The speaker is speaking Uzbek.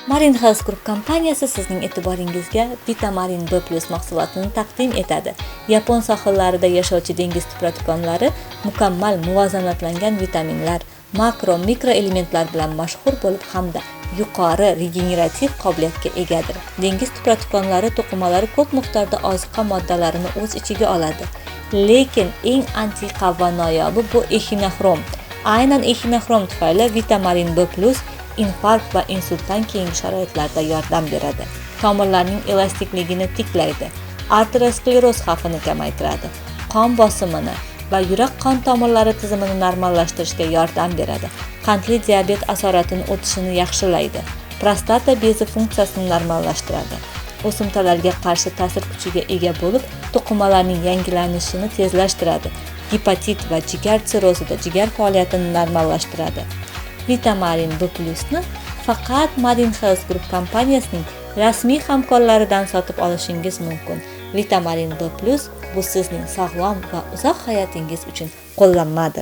Marine Health Group kompaniyasi sizning e'tiboringizga Vitamarin B+ mahsulotini taqdim etadi. Yapon sohillarida yashovchi dengiz tipratikonlari mukammal muvozanatlangan vitaminlar, makro elementlar bilan mashhur bo'lib hamda yuqori regenerativ qobiliyatga egadir. Dengiz tipratikonlari to'qimalari ko'p miqdorda oziqa moddalarini o'z ichiga oladi. Lekin eng antiqa va noyobi bu echinoxrom. Aynan echinoxrom tufayli Vitamarin B+ infarkt va insultdan keyingi sharoitlarda yordam beradi. Tomirlarning elastikligini tiklaydi, arterioskleroz xavfini kamaytiradi, qon bosimini va yurak-qon tomirlari tizimini normallashtirishga yordam beradi. Qandli diabet asoratini o'tishini yaxshilaydi, prostata bezi funksiyasini normallashtiradi. O'simtalarga qarshi ta'sir kuchiga ega bo'lib, to'qimalarning yangilanishini tezlashtiradi. Gepatit va jigar sirrozida jigar faoliyatini normallashtiradi. Vitamarin B+ni faqat Marine Health Group kompaniyasining rasmiy hamkorlaridan sotib olishingiz mumkin. Vitamarin B+ bu sizning sog'lom va uzoq hayotingiz uchun qo'llanmadir.